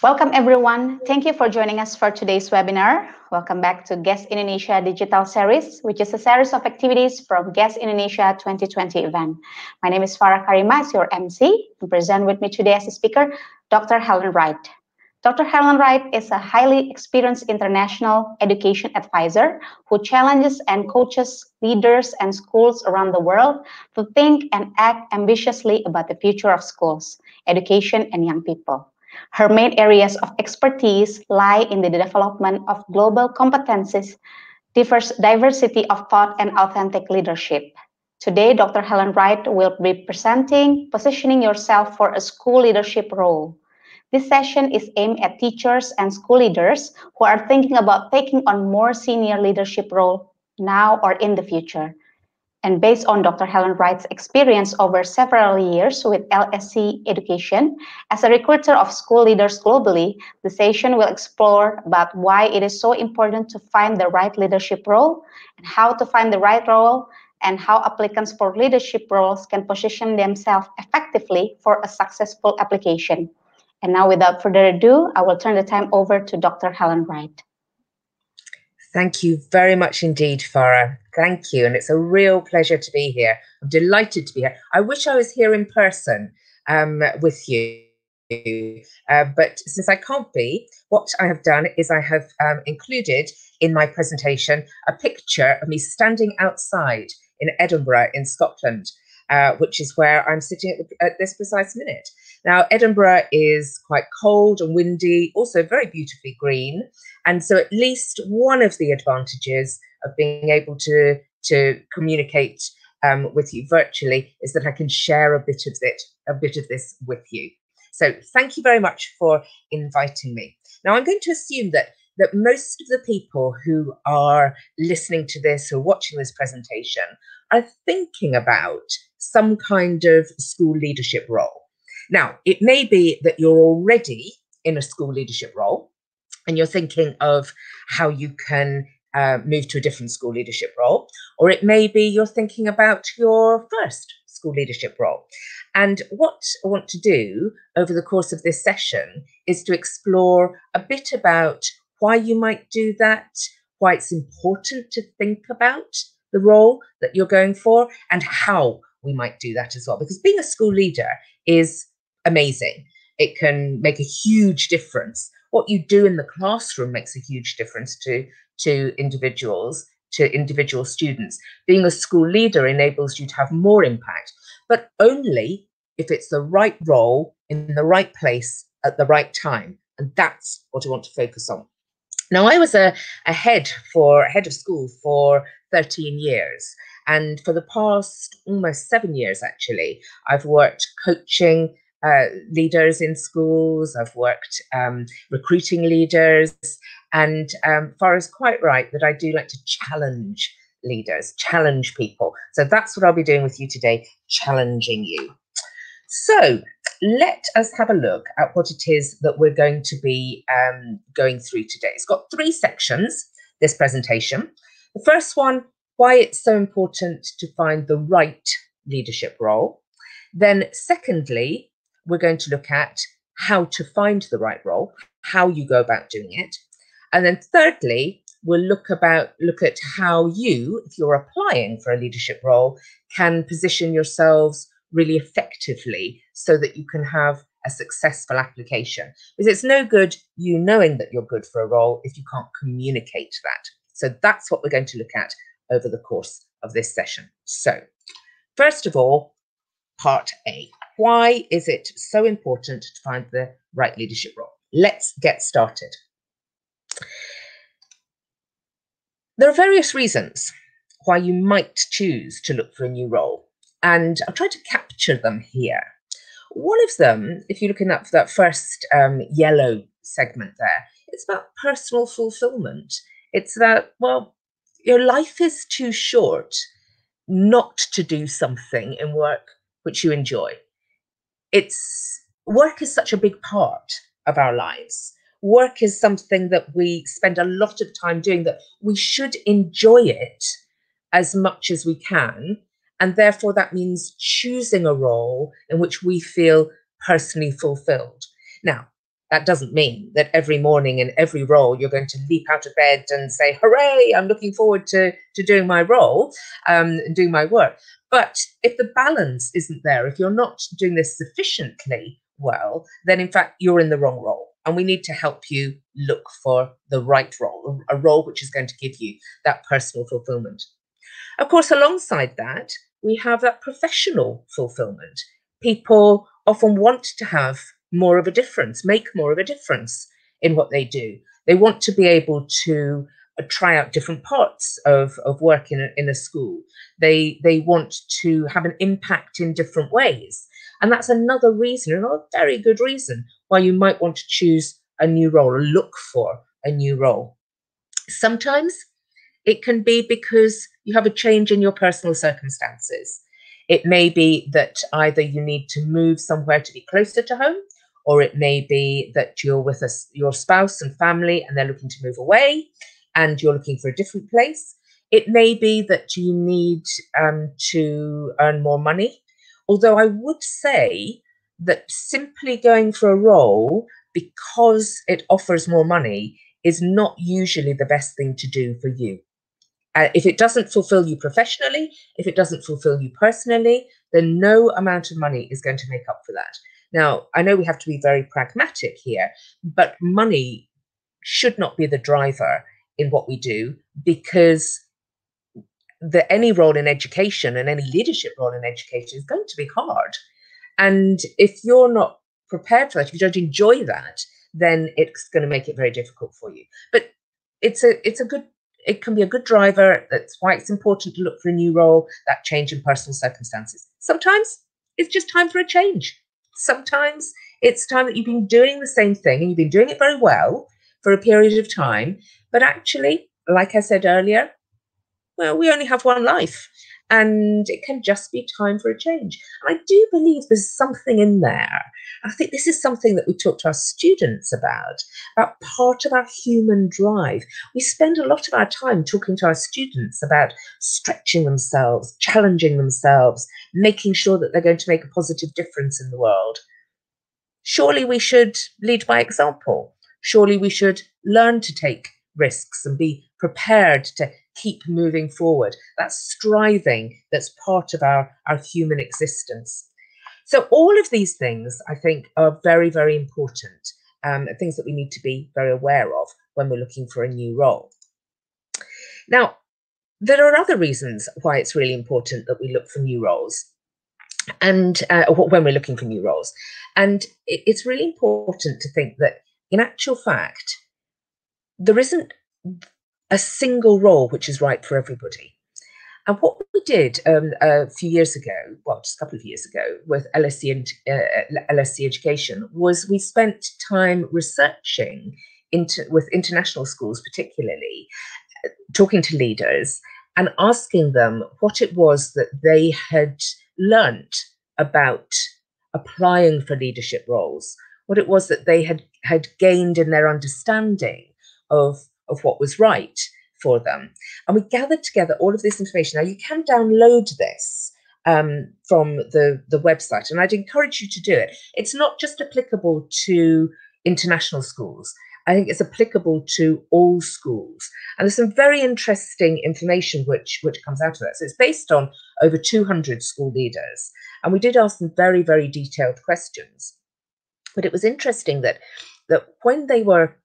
Welcome everyone. Thank you for joining us for today's webinar. Welcome back to Guest Indonesia Digital Series, which is a series of activities from Guest Indonesia 2020 event. My name is Farah Karima, your MC, and present with me today as a speaker, Dr. Helen Wright. Dr. Helen Wright is a highly experienced international education advisor who challenges and coaches leaders and schools around the world to think and act ambitiously about the future of schools, education, and young people. Her main areas of expertise lie in the development of global competencies, diversity of thought, and authentic leadership. Today, Dr. Helen Wright will be presenting Positioning Yourself for a School Leadership Role. This session is aimed at teachers and school leaders who are thinking about taking on more senior leadership role now or in the future. And based on Dr. Helen Wright's experience over several years with LSC Education as a recruiter of school leaders globally, the session will explore about why it is so important to find the right leadership role and how to find the right role and how applicants for leadership roles can position themselves effectively for a successful application. And now, without further ado, I will turn the time over to Dr. Helen Wright. Thank you very much indeed, Farah. Thank you. And it's a real pleasure to be here. I'm delighted to be here. I wish I was here in person with you. But since I can't be, what I have done is I have included in my presentation a picture of me standing outside in Edinburgh in Scotland, which is where I'm sitting at this precise minute. Now, Edinburgh is quite cold and windy, also very beautifully green. And so at least one of the advantages of being able to communicate with you virtually is that I can share a bit of this with you. So thank you very much for inviting me. Now, I'm going to assume that most of the people who are listening to this or watching this presentation are thinking about some kind of school leadership role. Now, it may be that you're already in a school leadership role and you're thinking of how you can move to a different school leadership role, or it may be you're thinking about your first school leadership role. And what I want to do over the course of this session is to explore a bit about why you might do that, why it's important to think about the role that you're going for, and how we might do that as well. Because being a school leader is amazing. It can make a huge difference. What you do in the classroom makes a huge difference to individual students. Being a school leader enables you to have more impact, but only if it's the right role in the right place at the right time. And that's what I want to focus on. Now, I was a head of school for 13 years. And for the past almost 7 years, actually, I've worked coaching leaders in schools. I've worked recruiting leaders. And Farah's quite right that I do like to challenge leaders, challenge people. So that's what I'll be doing with you today, challenging you. So let us have a look at what it is that we're going to be going through today. It's got 3 sections, this presentation. The first one, why it's so important to find the right leadership role. Then secondly, we're going to look at how to find the right role, how you go about doing it. And then thirdly, we'll look at how you, if you're applying for a leadership role, can position yourselves really effectively so that you can have a successful application. Because it's no good you knowing that you're good for a role if you can't communicate that. So that's what we're going to look at over the course of this session. So first of all, part A. Why is it so important to find the right leadership role? Let's get started. There are various reasons why you might choose to look for a new role, and I'll try to capture them here. One of them, if you're looking up for that first yellow segment there, it's about personal fulfillment. It's about, well, your life is too short not to do something in work which you enjoy. Work is such a big part of our lives. Work is something that we spend a lot of time doing, that we should enjoy it as much as we can. And therefore, that means choosing a role in which we feel personally fulfilled. Now, That doesn't mean that every morning in every role you're going to leap out of bed and say, hooray, I'm looking forward to doing my role and doing my work. But if the balance isn't there, if you're not doing this sufficiently well, then in fact you're in the wrong role. And we need to help you look for the right role, a role which is going to give you that personal fulfillment. Of course, alongside that, we have that professional fulfillment. People often want to have more of a difference, make more of a difference in what they do. They want to be able to try out different parts of work in a school. They want to have an impact in different ways. And that's another reason, another very good reason, why you might want to choose a new role or look for a new role. Sometimes it can be because you have a change in your personal circumstances. It may be that either you need to move somewhere to be closer to home, or it may be that you're with your spouse and family and they're looking to move away and you're looking for a different place. It may be that you need to earn more money. Although I would say that simply going for a role because it offers more money is not usually the best thing to do for you. If it doesn't fulfill you professionally, if it doesn't fulfill you personally, then no amount of money is going to make up for that. Now, I know we have to be very pragmatic here, but money should not be the driver in what we do, because any role in education and any leadership role in education is going to be hard. And if you're not prepared for that, if you don't enjoy that, then it's going to make it very difficult for you. But it can be a good driver. That's why it's important to look for a new role, that change in personal circumstances. Sometimes it's just time for a change. Sometimes it's time that you've been doing the same thing and you've been doing it very well for a period of time. But actually, like I said earlier, well, we only have one life and it can just be time for a change. And I do believe there's something in there. I think this is something that we talk to our students about part of our human drive. We spend a lot of our time talking to our students about stretching themselves, challenging themselves, making sure that they're going to make a positive difference in the world. Surely we should lead by example. Surely we should learn to take risks and be prepared to keep moving forward. That's striving, that's part of our human existence. So all of these things, I think, are very, very important, things that we need to be very aware of when we're looking for a new role. Now, there are other reasons why it's really important that we look for new roles, and when we're looking for new roles. And it's really important to think that, in actual fact, there isn't a single role which is right for everybody. And what we did a few years ago, well, just a couple of years ago, with LSC and LSC Education, was we spent time researching with international schools, particularly, talking to leaders and asking them what it was that they had learnt about applying for leadership roles, what it was that they had gained in their understanding of what was right for them. And we gathered together all of this information. Now, you can download this from the website, and I'd encourage you to do it. It's not just applicable to international schools. I think it's applicable to all schools. And there's some very interesting information which comes out of that. So it's based on over 200 school leaders. And we did ask them very, very detailed questions. But it was interesting that when they were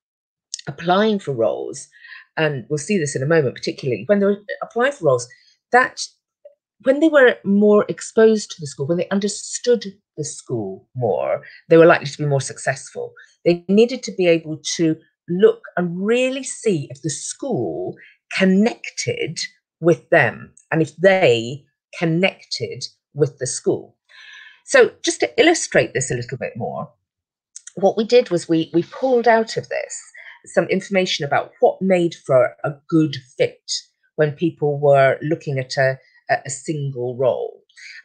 applying for roles, and we'll see this in a moment, particularly when they were applying for roles, that when they were more exposed to the school, when they understood the school more, they were likely to be more successful. They needed to be able to look and really see if the school connected with them and if they connected with the school. So just to illustrate this a little bit more, what we did was we pulled out of this some information about what made for a good fit when people were looking at a single role,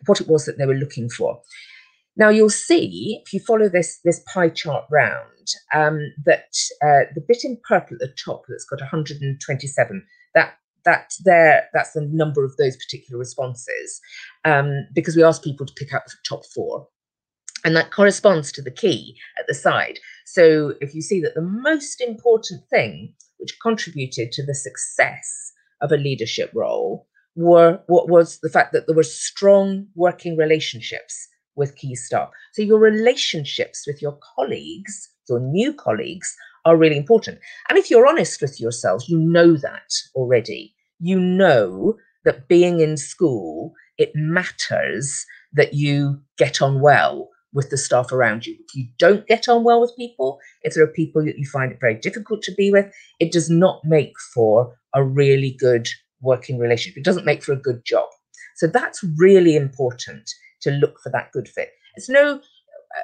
what it was that they were looking for. Now, you'll see, if you follow this pie chart round, that the bit in purple at the top that's got 127, that's the number of those particular responses, because we asked people to pick out the top 4. And that corresponds to the key at the side. So if you see that the most important thing which contributed to the success of a leadership role was the fact that there were strong working relationships with key staff. So your relationships with your colleagues, your new colleagues, are really important. And if you're honest with yourselves, you know that already. You know that being in school, it matters that you get on well with the staff around you. If you don't get on well with people, if there are people that you find it very difficult to be with, it does not make for a really good working relationship. It doesn't make for a good job. So that's really important, to look for that good fit. It's no,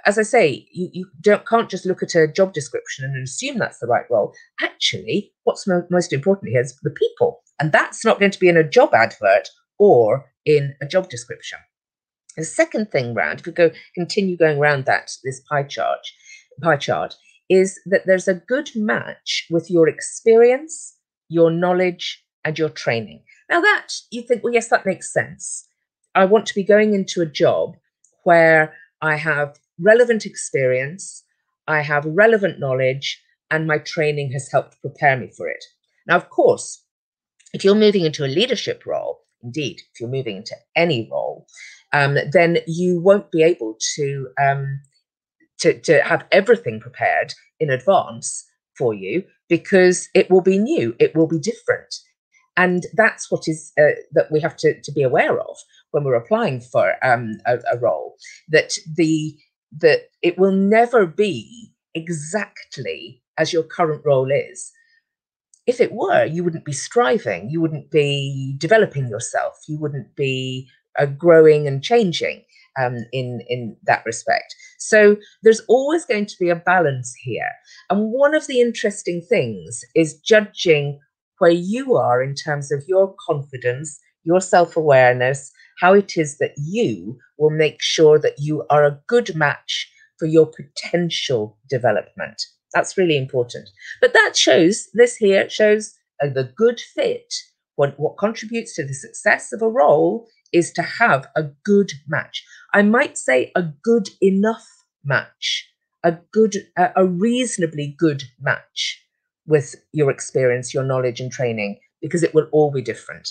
as I say, you can't just look at a job description and assume that's the right role. Actually, what's most important here is the people. And that's not going to be in a job advert or in a job description. The second thing round, if we continue going around this pie chart, is that there's a good match with your experience, your knowledge, and your training. Now that you think, well, yes, that makes sense. I want to be going into a job where I have relevant experience, I have relevant knowledge, and my training has helped prepare me for it. Now, of course, if you're moving into a leadership role, indeed, if you're moving into any role, then you won't be able to have everything prepared in advance for you, because it will be new, it will be different. And that's what is that we have to be aware of when we're applying for a role, that it will never be exactly as your current role is. If it were, you wouldn't be striving, you wouldn't be developing yourself, you wouldn't be growing and changing in that respect. So there's always going to be a balance here. And one of the interesting things is judging where you are in terms of your confidence, your self-awareness, how it is that you will make sure that you are a good match for your potential development. That's really important. But that shows, this here shows the good fit. What contributes to the success of a role is to have a good match. I might say a good enough match, a reasonably good match with your experience, your knowledge and training, because it will all be different.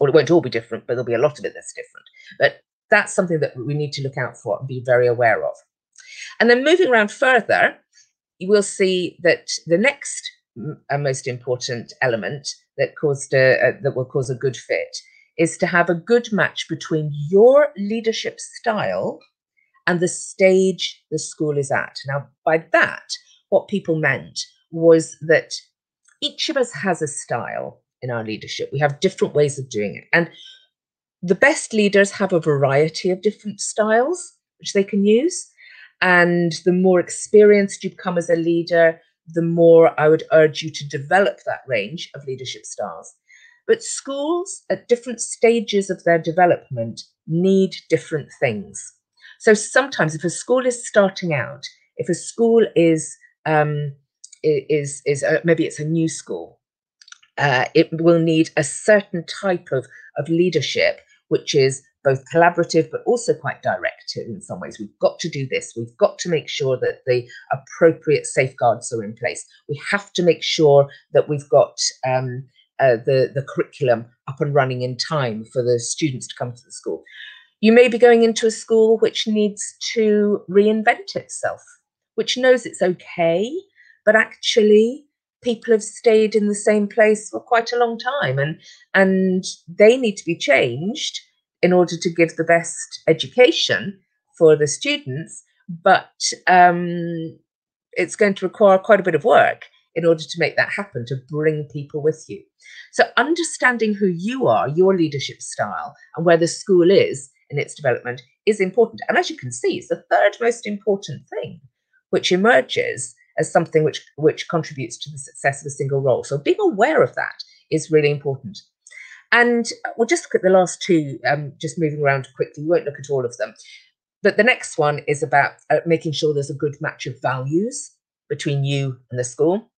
Or it won't all be different, but there'll be a lot of it that's different. But that's something that we need to look out for and be very aware of. And then moving around further, you will see that the next most important element that will cause a good fit is to have a good match between your leadership style and the stage the school is at. Now, by that, what people meant was that each of us has a style in our leadership. We have different ways of doing it. And the best leaders have a variety of different styles which they can use. And the more experienced you become as a leader, the more I would urge you to develop that range of leadership styles. But schools at different stages of their development need different things. So sometimes if a school is starting out, if a school is maybe it's a new school, it will need a certain type of leadership, which is both collaborative but also quite directive in some ways. We've got to do this. We've got to make sure that the appropriate safeguards are in place. We have to make sure that we've got the curriculum up and running in time for the students to come to the school. You may be going into a school which needs to reinvent itself, which knows it's okay, but actually people have stayed in the same place for quite a long time, and they need to be changed in order to give the best education for the students, but it's going to require quite a bit of work in order to make that happen, to bring people with you. So understanding who you are, your leadership style, and where the school is in its development is important. And as you can see, it's the third most important thing which emerges as something which contributes to the success of a single role. So being aware of that is really important. And we'll just look at the last two, just moving around quickly. We won't look at all of them. But the next one is about making sure there's a good match of values between you and the school.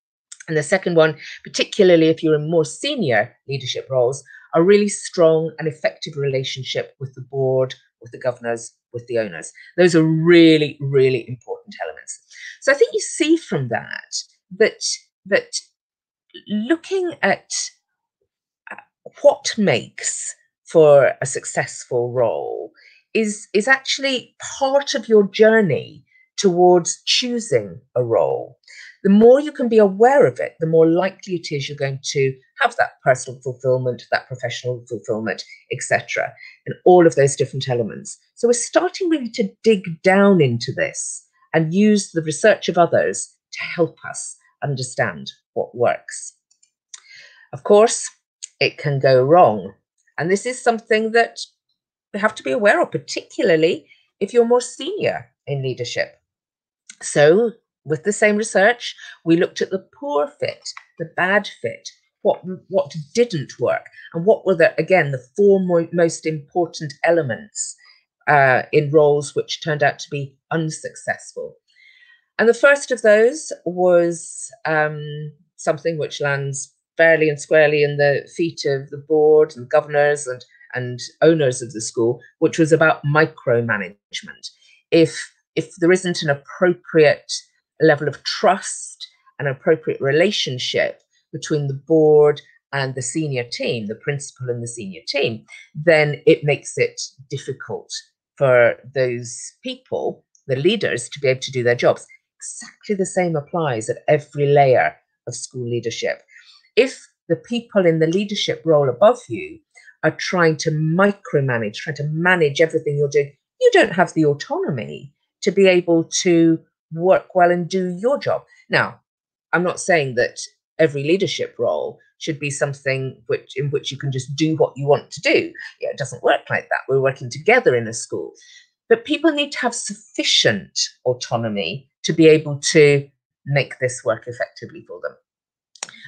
And the second one, particularly if you're in more senior leadership roles, a really strong and effective relationship with the board, with the governors, with the owners. Those are really, really important elements. So I think you see from that looking at what makes for a successful role is actually part of your journey towards choosing a role. The more you can be aware of it, the more likely it is you're going to have that personal fulfillment, that professional fulfillment, etc., and all of those different elements. So we're starting really to dig down into this and use the research of others to help us understand what works. Of course, it can go wrong. And this is something that we have to be aware of, particularly if you're more senior in leadership. So with the same research, we looked at the poor fit, the bad fit, what didn't work, and what were the four most important elements in roles which turned out to be unsuccessful. And the first of those was something which lands fairly and squarely in the feet of the board and governors and owners of the school, which was about micromanagement. If there isn't an appropriate level of trust, an appropriate relationship between the board and the senior team, the principal and the senior team, then it makes it difficult for those people, the leaders, to be able to do their jobs. Exactly the same applies at every layer of school leadership. If the people in the leadership role above you are trying to micromanage, trying to manage everything you're doing, you don't have the autonomy to be able to work well and do your job. Now, I'm not saying that every leadership role should be something in which you can just do what you want to do. Yeah, it doesn't work like that. We're working together in a school. But people need to have sufficient autonomy to be able to make this work effectively for them.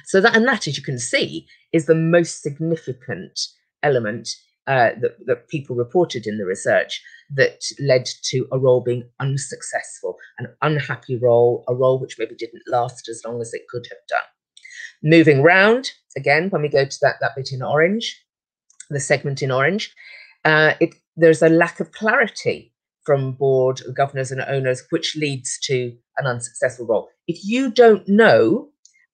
So that, as you can see, is the most significant element that people reported in the research that led to a role being unsuccessful, an unhappy role, a role which maybe didn't last as long as it could have done. Moving round, again, when we go to that bit in orange, the segment in orange, there's a lack of clarity from board, governors and owners, which leads to an unsuccessful role. If you don't know,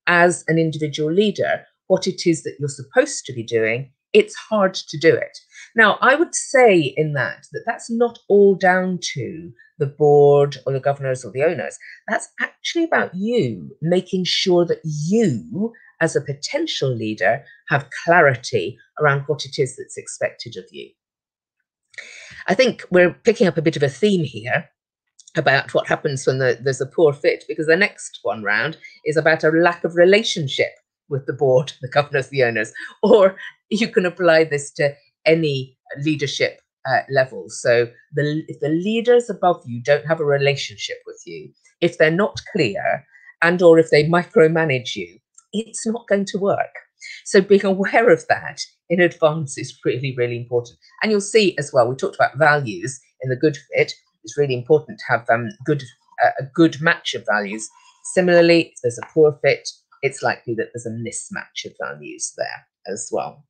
as an individual leader, what it is that you're supposed to be doing, it's hard to do it. Now, I would say in that's not all down to the board or the governors or the owners. That's actually about you making sure that you, as a potential leader, have clarity around what it is that's expected of you. I think we're picking up a bit of a theme here about what happens when there's a poor fit, because the next one round is about a lack of relationship with the board, the governors, the owners, or you can apply this to any leadership level. So if the leaders above you don't have a relationship with you, if they're not clear, and or if they micromanage you, it's not going to work. So being aware of that in advance is really, really important. And you'll see as well, we talked about values in the good fit. It's really important to have a good match of values. Similarly, if there's a poor fit, it's likely that there's a mismatch of values there as well.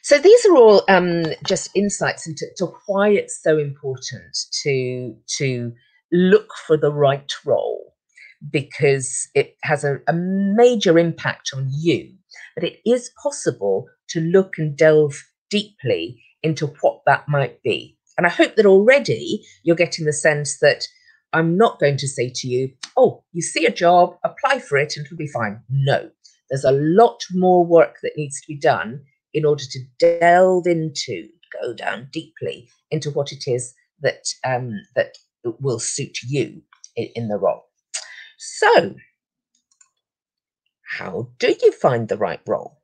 So these are all just insights into why it's so important to look for the right role, because it has a major impact on you. But it is possible to look and delve deeply into what that might be. And I hope that already you're getting the sense that I'm not going to say to you, oh, you see a job, apply for it and it'll be fine. No, there's a lot more work that needs to be done in order to go down deeply into what it is that will suit you in the role. So how do you find the right role?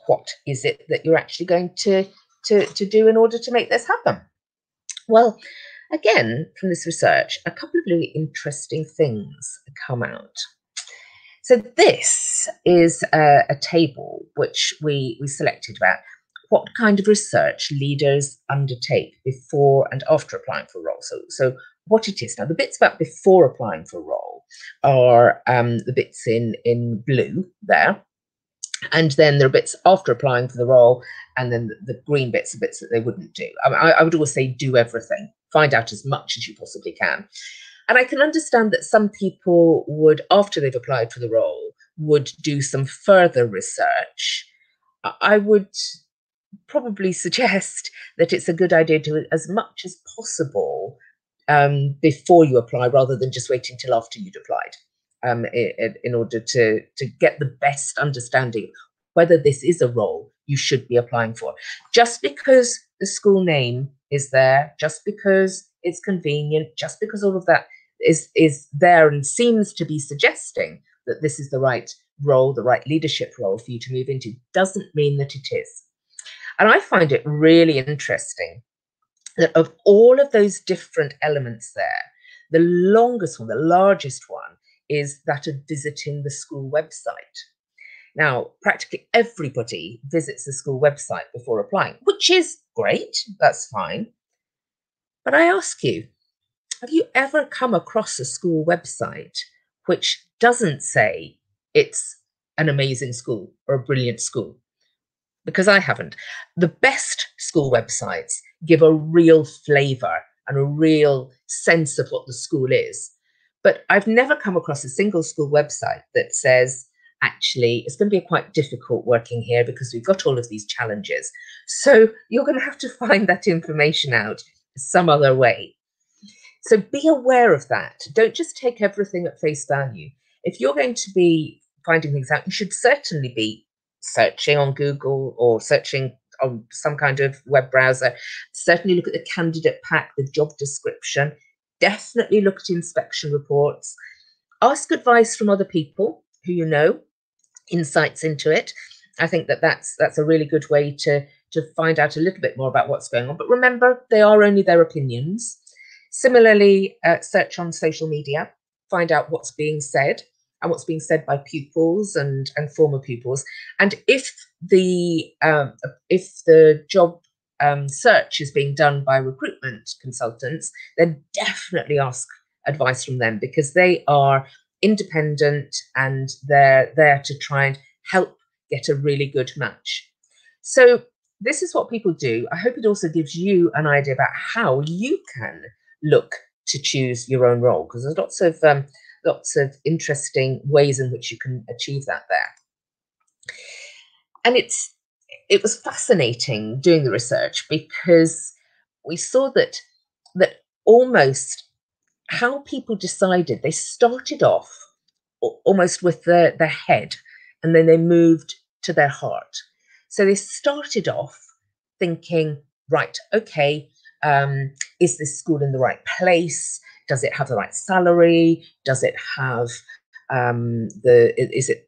What is it that you're actually going to do in order to make this happen? Well, again, from this research, a couple of really interesting things come out. So this is a table which we selected about what kind of research leaders undertake before and after applying for a role. So what it is. Now, the bits about before applying for a role are the bits in blue there. And then there are bits after applying for the role, and then the green bits are bits that they wouldn't do. I would always say do everything find out as much as you possibly can. And I can understand that some people would, after they've applied for the role, would do some further research. I would probably suggest that it's a good idea to, as much as possible, before you apply, rather than just waiting till after you'd applied, in order to get the best understanding whether this is a role you should be applying for. Just because the school name is there, just because it's convenient, just because all of that is there and seems to be suggesting that this is the right role, the right leadership role for you to move into, doesn't mean that it is. And I find it really interesting that of all of those different elements there, the longest one, the largest one, is that of visiting the school website. Now, practically everybody visits the school website before applying, which is great, that's fine. But I ask you, have you ever come across a school website which doesn't say it's an amazing school or a brilliant school? Because I haven't. The best school websites give a real flavour and a real sense of what the school is. But I've never come across a single school website that says, actually, it's going to be quite difficult working here because we've got all of these challenges. So you're going to have to find that information out some other way. So be aware of that. Don't just take everything at face value. If you're going to be finding things out, you should certainly be searching on Google or searching on some kind of web browser. Certainly look at the candidate pack, the job description. Definitely look at inspection reports. Ask advice from other people who you know, insights into it. I think that that's a really good way to find out a little bit more about what's going on. But remember, they are only their opinions. Similarly, search on social media, find out what's being said and what's being said by pupils and former pupils. And if the job search is being done by recruitment consultants, then definitely ask advice from them, because they are independent and they're there to try and help get a really good match. So this is what people do. I hope it also gives you an idea about how you can look to choose your own role, because there's lots of interesting ways in which you can achieve that there. And it was fascinating doing the research, because we saw that almost how people decided, they started off almost with their head, and then they moved to their heart. So they started off thinking, right, okay, is this school in the right place? Does it have the right salary? Does it have is it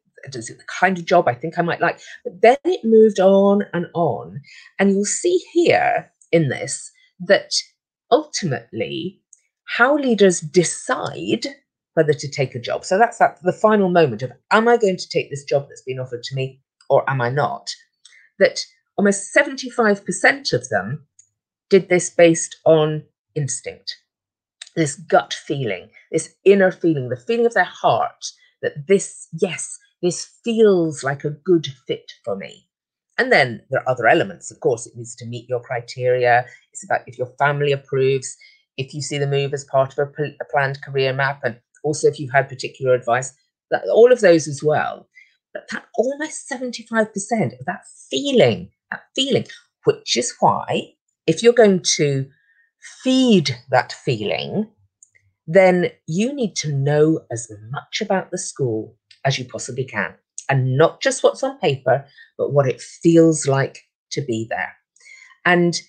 the kind of job I think I might like? But then it moved on, and you'll see here in this that ultimately how leaders decide whether to take a job. So that's the final moment of, am I going to take this job that's been offered to me, or am I not? That almost 75% of them did this based on instinct, this gut feeling, this inner feeling, the feeling of their heart that this feels like a good fit for me. And then there are other elements. Of course, it needs to meet your criteria. It's about if your family approves, if you see the move as part of a planned career map, and also if you've had particular advice, all of those as well. But that almost 75% of that feeling, which is why if you're going to feed that feeling, then you need to know as much about the school as you possibly can, and not just what's on paper, but what it feels like to be there. And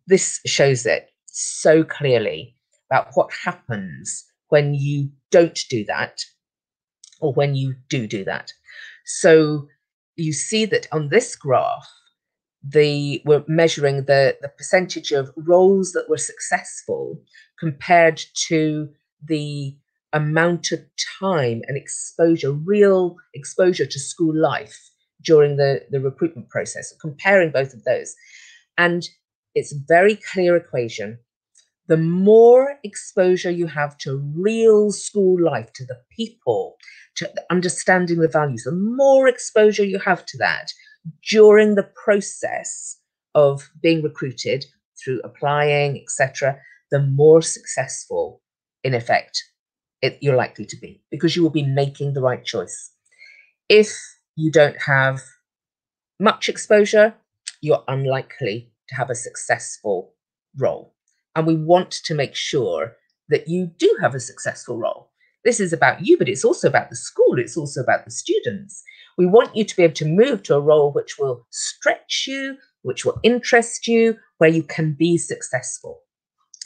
this shows it so clearly about what happens when you don't do that, or when you do that. So you see that on this graph, we're measuring the percentage of roles that were successful compared to the amount of time and exposure, real exposure to school life during the recruitment process, comparing both of those. And it's a very clear equation. The more exposure you have to real school life, to the people, to understanding the values, the more exposure you have to that during the process of being recruited through applying, etc., the more successful, in effect, you're likely to be, because you will be making the right choice. If you don't have much exposure, you're unlikely to have a successful role. And we want to make sure that you do have a successful role. This is about you, but it's also about the school. It's also about the students. We want you to be able to move to a role which will stretch you, which will interest you, where you can be successful.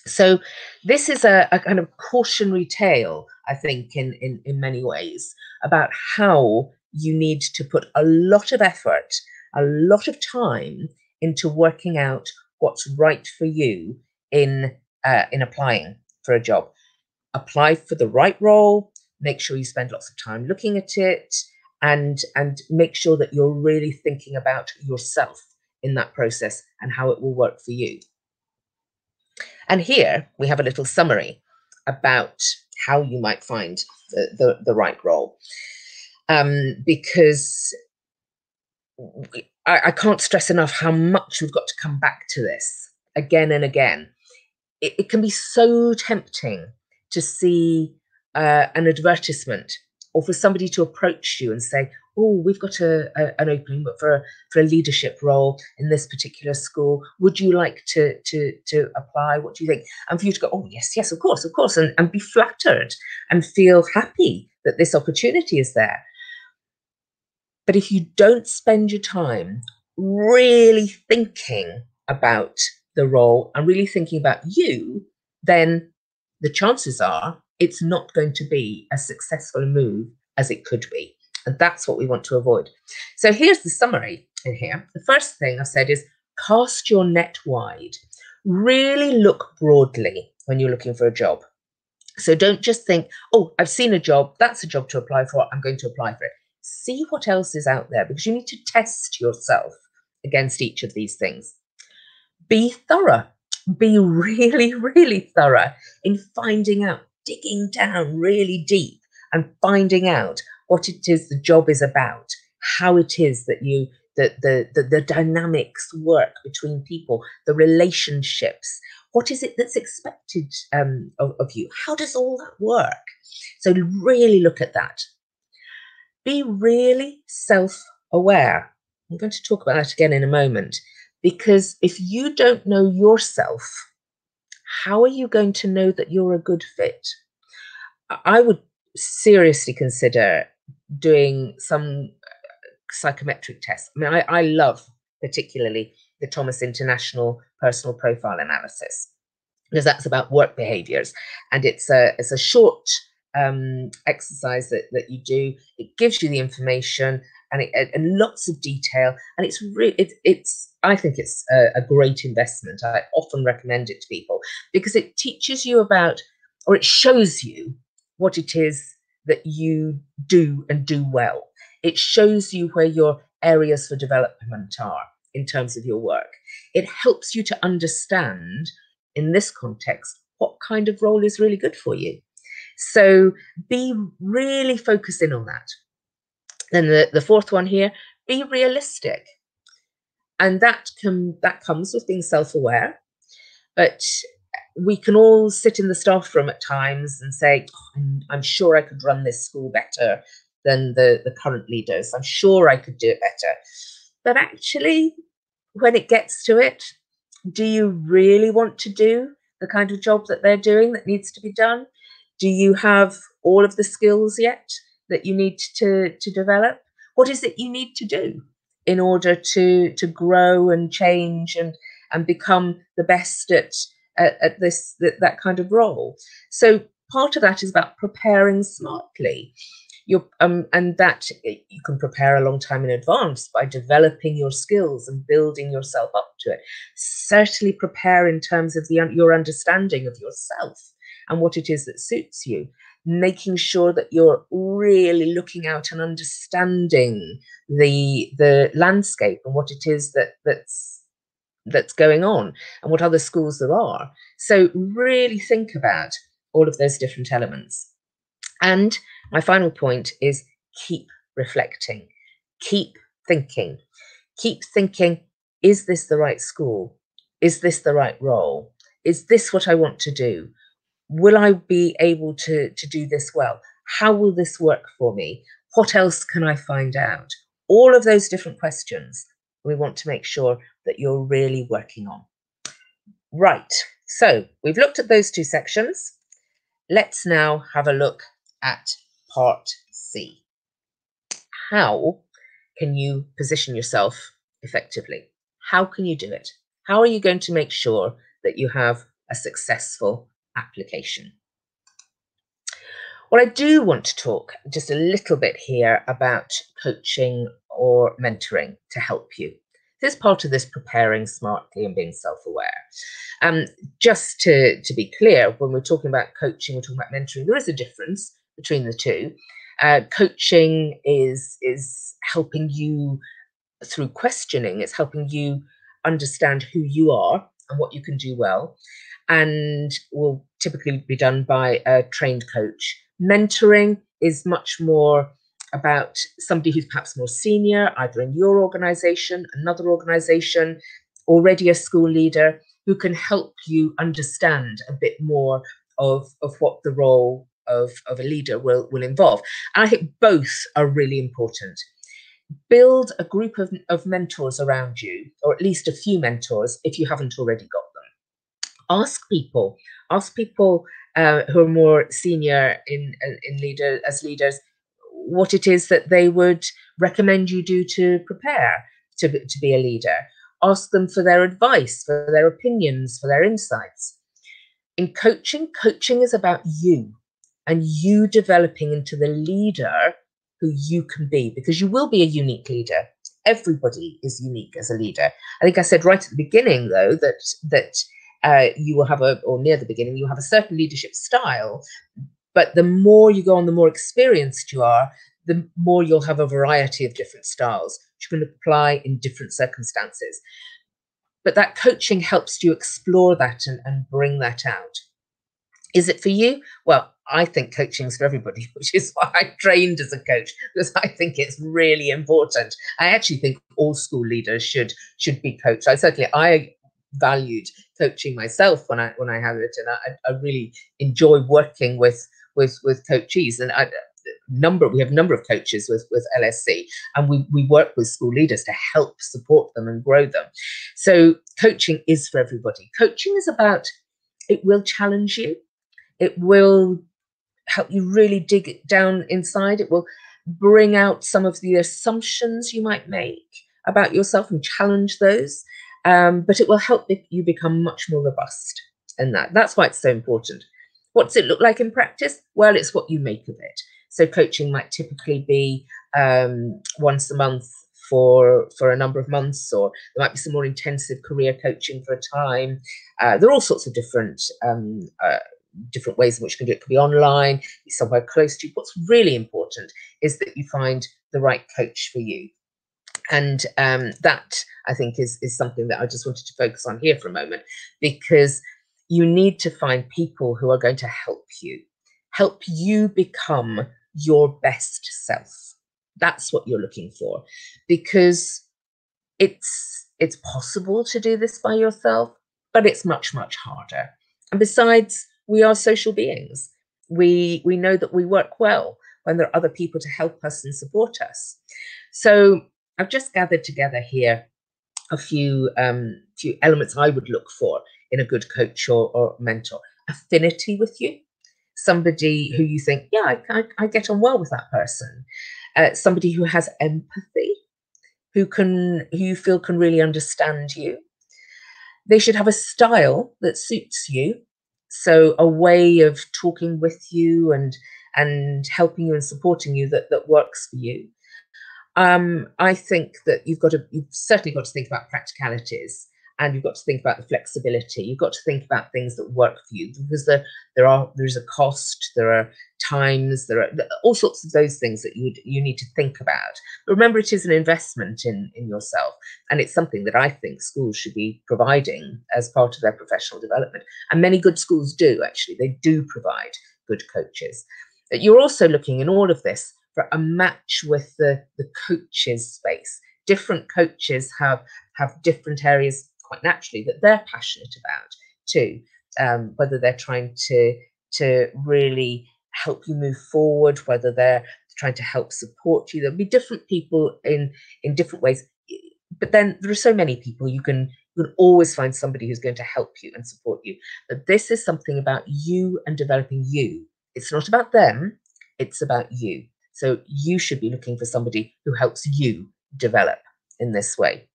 So this is a kind of cautionary tale, I think, in many ways, about how you need to put a lot of effort, a lot of time into working out what's right for you in applying for a job. Apply for the right role, make sure you spend lots of time looking at it, and make sure that you're really thinking about yourself in that process and how it will work for you. And here we have a little summary about how you might find the right role. Because I can't stress enough how much we've got to come back to this again and again. It can be so tempting to see an advertisement, or for somebody to approach you and say, oh, we've got an opening for a leadership role in this particular school. Would you like to apply? What do you think? And for you to go, oh, yes, of course, and be flattered and feel happy that this opportunity is there. But if you don't spend your time really thinking about the role and really thinking about you, then the chances are it's not going to be as successful a move as it could be. And that's what we want to avoid. So here's the summary in here. The first thing I've said is cast your net wide. Really look broadly when you're looking for a job. So don't just think, oh, I've seen a job, that's a job to apply for, I'm going to apply for it. See what else is out there, because you need to test yourself against each of these things. Be thorough. Be really, really thorough in finding out, digging down really deep and finding out what it is the job is about, how it is that the dynamics work between people, the relationships. What is it that's expected of you? How does all that work? So really look at that. Be really self-aware. I'm going to talk about that again in a moment, because if you don't know yourself, how are you going to know that you're a good fit? I would seriously consider doing some psychometric tests. I mean, I love particularly the Thomas International Personal Profile Analysis, because that's about work behaviours, and it's a short exercise that you do. It gives you the information and lots of detail, and I think it's a great investment. I often recommend it to people because it teaches you about, or it shows you what it is that you do and do well. It shows you where your areas for development are in terms of your work. It helps you to understand, in this context, what kind of role is really good for you. So be really focusing on that. Then the fourth one here, be realistic. And that comes with being self-aware. But we can all sit in the staff room at times and say, oh, I'm sure I could run this school better than the current leaders. I'm sure I could do it better. But actually, when it gets to it, do you really want to do the kind of job that they're doing that needs to be done? Do you have all of the skills yet that you need to develop? What is it you need to do in order to grow and change and become the best at that kind of role? So part of that is about preparing smartly. And that you can prepare a long time in advance by developing your skills and building yourself up to it. Certainly prepare in terms of your understanding of yourself and what it is that suits you, making sure that you're really looking out and understanding the landscape and what it is that's going on and what other schools there are. So really think about all of those different elements. And my final point is keep reflecting, keep thinking, is this the right school? Is this the right role? Is this what I want to do? Will I be able to do this well? How will this work for me? What else can I find out? All of those different questions we want to make sure that you're really working on. Right, so we've looked at those two sections. Let's now have a look at part C. How can you position yourself effectively? How can you do it? How are you going to make sure that you have a successful application? Well, I do want to talk just a little bit here about coaching or mentoring to help you. This is part of this preparing smartly and being self-aware. Just to be clear, when we're talking about coaching, we're talking about mentoring, there is a difference between the two. Coaching is helping you through questioning. It's helping you understand who you are and what you can do well, and will typically be done by a trained coach. Mentoring is much more about somebody who's perhaps more senior, either in your organization, another organization, already a school leader, who can help you understand a bit more of what the role of a leader will involve. And I think both are really important. Build a group of mentors around you, or at least a few mentors if you haven't already got them. Ask people who are more senior in leaders, what it is that they would recommend you do to prepare to be a leader. Ask them for their advice, for their opinions, for their insights. In coaching is about you and you developing into the leader who you can be, because you will be a unique leader. Everybody is unique as a leader. I think I said right at the beginning, though, that you will have or near the beginning, you have a certain leadership style, but the more you go on, the more experienced you are, the more you'll have a variety of different styles which you can apply in different circumstances. But that coaching helps you explore that and bring that out. Is it for you? Well, I think coaching is for everybody, which is why I trained as a coach, because I think it's really important. I actually think all school leaders should be coached. I valued coaching myself when I had it, and I really enjoy working with coachees. And we have a number of coaches with LSC, and we work with school leaders to help support them and grow them. So coaching is for everybody. Coaching is about, it will challenge you. It will help you really dig down inside. It will bring out some of the assumptions you might make about yourself and challenge those. But it will help you become much more robust in that. That's why it's so important. What does it look like in practice? Well, it's what you make of it. So coaching might typically be once a month for a number of months, or there might be some more intensive career coaching for a time. There are all sorts of different ways in which you can do it. It could be online, be somewhere close to you. What's really important is that you find the right coach for you. And that, I think, is something that I just wanted to focus on here for a moment, because you need to find people who are going to help you become your best self. That's what you're looking for, because it's possible to do this by yourself, but it's much, much harder. And besides, we are social beings. We know that we work well when there are other people to help us and support us. So I've just gathered together here a few elements I would look for in a good coach or mentor. Affinity with you, somebody who you think, yeah, I get on well with that person. Somebody who has empathy, who you feel can really understand you. They should have a style that suits you. So a way of talking with you and helping you and supporting you that works for you. I think that you've certainly got to think about practicalities, and you've got to think about the flexibility. You've got to think about things that work for you, because there's a cost, there are times, there are all sorts of those things that you need to think about. But remember, it is an investment in yourself, and it's something that I think schools should be providing as part of their professional development. And many good schools do, actually. They do provide good coaches. You're also looking in all of this for a match with the coaches space. Different coaches have different areas quite naturally, that they're passionate about too, whether they're trying to really help you move forward, whether they're trying to help support you. There'll be different people in different ways, but then there are so many people. You can always find somebody who's going to help you and support you. But this is something about you and developing you. It's not about them, it's about you. So you should be looking for somebody who helps you develop in this way.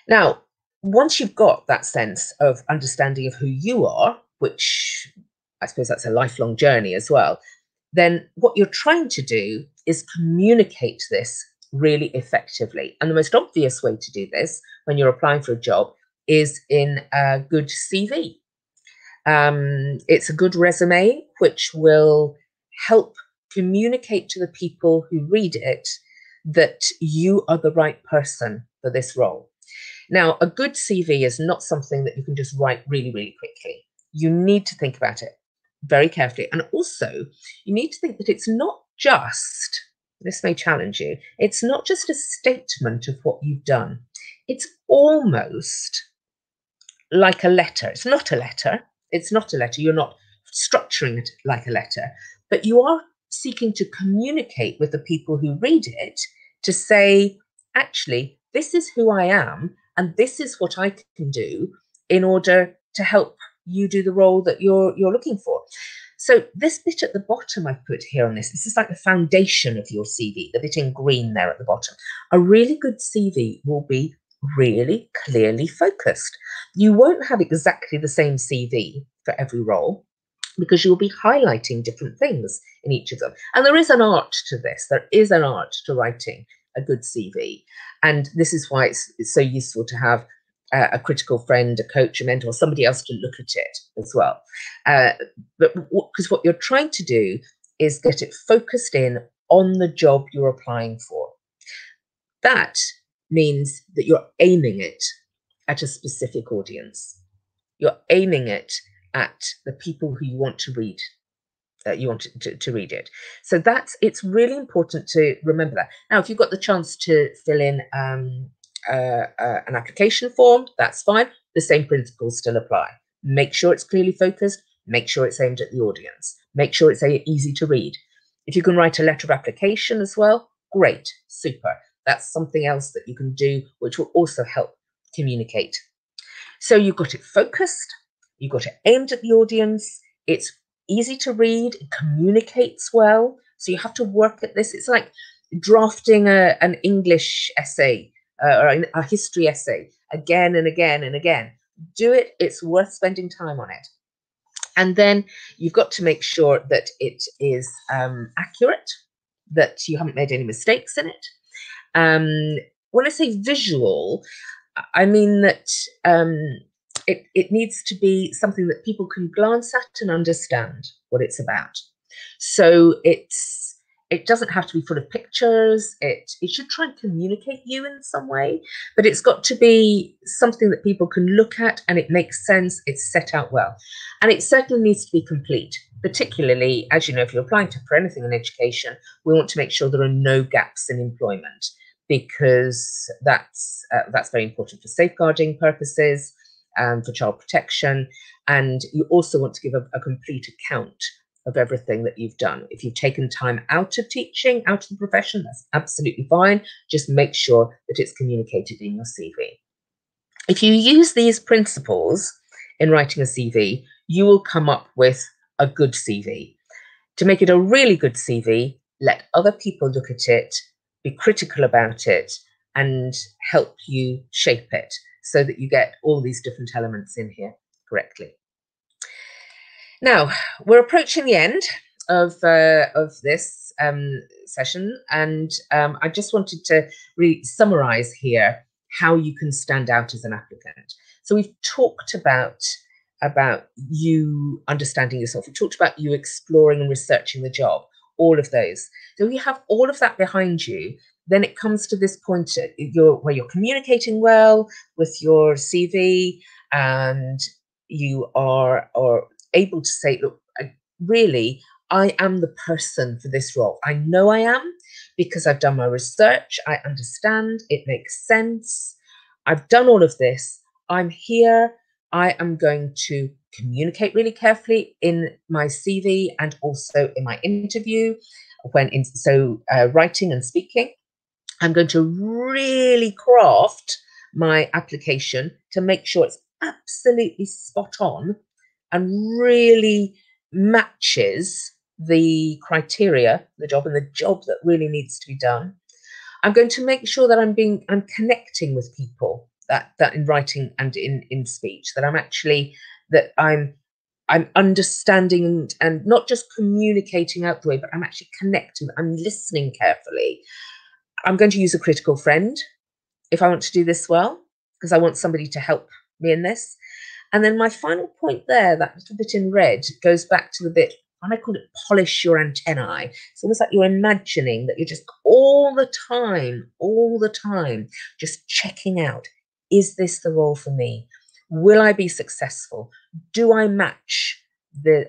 Now, once you've got that sense of understanding of who you are, which I suppose that's a lifelong journey as well, then what you're trying to do is communicate this really effectively. And the most obvious way to do this when you're applying for a job is in a good CV. It's a good resume, which will help communicate to the people who read it that you are the right person for this role. Now, a good CV is not something that you can just write really, really quickly. You need to think about it very carefully. And also, you need to think that it's not just, this may challenge you, it's not just a statement of what you've done. It's almost like a letter. It's not a letter. It's not a letter. You're not structuring it like a letter, but you are seeking to communicate with the people who read it to say, actually, this is who I am, and this is what I can do in order to help you do the role that you're looking for. So this bit at the bottom I put here on this is like the foundation of your CV, the bit in green there at the bottom. A really good CV will be really clearly focused. You won't have exactly the same CV for every role because you'll be highlighting different things in each of them. And there is an art to this. There is an art to writing a good CV. And this is why it's so useful to have a critical friend, a coach, a mentor, somebody else to look at it as well. But because what you're trying to do is get it focused in on the job you're applying for. That means that you're aiming it at a specific audience. You're aiming it at the people who you want to read. You want to read it. So it's really important to remember that. Now, if you've got the chance to fill in an application form, that's fine. The same principles still apply. Make sure it's clearly focused. Make sure it's aimed at the audience. Make sure it's easy to read. If you can write a letter of application as well, great, super. That's something else that you can do, which will also help communicate. So you've got it focused, you've got it aimed at the audience, it's easy to read, it communicates well. So you have to work at this. It's like drafting an English essay or a history essay again and again and again. Do it, it's worth spending time on it. And then you've got to make sure that it is accurate, that you haven't made any mistakes in it. When I say visual, I mean that it needs to be something that people can glance at and understand what it's about. So it doesn't have to be full of pictures. It should try and communicate you in some way, but it's got to be something that people can look at and it makes sense. It's set out well. And it certainly needs to be complete, particularly, as you know, if you're applying for anything in education, we want to make sure there are no gaps in employment, because that's very important for safeguarding purposes, for child protection. And you also want to give a complete account of everything that you've done. If you've taken time out of teaching, out of the profession, that's absolutely fine. Just make sure that it's communicated in your CV. If you use these principles in writing a CV, you will come up with a good CV. To make it a really good CV, let other people look at it, be critical about it, and help you shape it so that you get all these different elements in here correctly. Now, we're approaching the end of this session, and I just wanted to really summarize here how you can stand out as an applicant. So we've talked about you understanding yourself. We talked about you exploring and researching the job, all of those. So you have all of that behind you, then it comes to this point where you're communicating well with your CV, and you are able to say, look, I am the person for this role. I know I am because I've done my research. I understand, it makes sense. I've done all of this. I'm here. I am going to communicate really carefully in my CV and also in my interview, writing and speaking. I'm going to really craft my application to make sure it's absolutely spot on and really matches the criteria, the job that really needs to be done. I'm going to make sure that I'm connecting with people that in writing and in speech, that I'm understanding and not just communicating out the way, but I'm actually connecting, I'm listening carefully. I'm going to use a critical friend if I want to do this well, because I want somebody to help me in this. And then my final point there, that little bit in red, goes back to the bit, and I call it polish your antennae. It's almost like you're imagining that you're just all the time, just checking out, is this the role for me? Will I be successful? Do I match do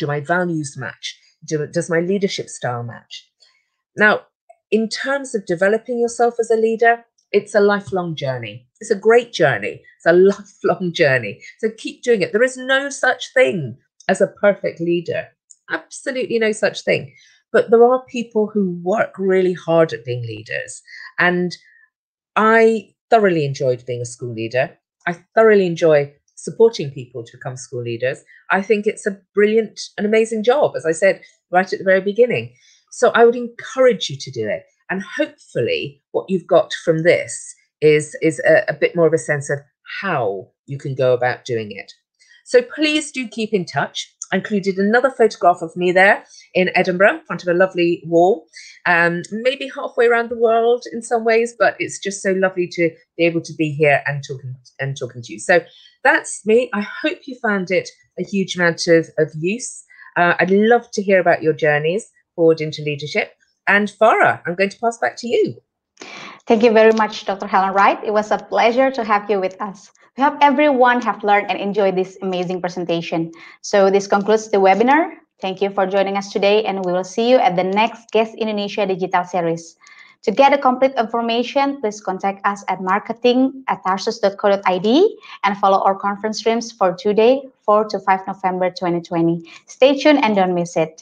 my values match? Does my leadership style match? Now, in terms of developing yourself as a leader, it's a lifelong journey. It's a great journey. It's a lifelong journey. So keep doing it. There is no such thing as a perfect leader. Absolutely no such thing. But there are people who work really hard at being leaders. And I thoroughly enjoyed being a school leader. I thoroughly enjoy supporting people to become school leaders. I think it's a brilliant and amazing job, as I said right at the very beginning. So I would encourage you to do it. And hopefully what you've got from this is a bit more of a sense of how you can go about doing it. So please do keep in touch. I included another photograph of me there in Edinburgh, in front of a lovely wall, maybe halfway around the world in some ways, but it's just so lovely to be able to be here and talking to you. So that's me. I hope you found it a huge amount of use. I'd love to hear about your journeys forward into leadership. And Farah, I'm going to pass back to you. Thank you very much, Dr. Helen Wright. It was a pleasure to have you with us. We hope everyone have learned and enjoyed this amazing presentation. So this concludes the webinar. Thank you for joining us today, and we will see you at the next Guest Indonesia Digital Series. To get a complete information, please contact us at marketing@tarsus.co.id and follow our conference streams for today, 4 to 5 November 2020. Stay tuned and don't miss it.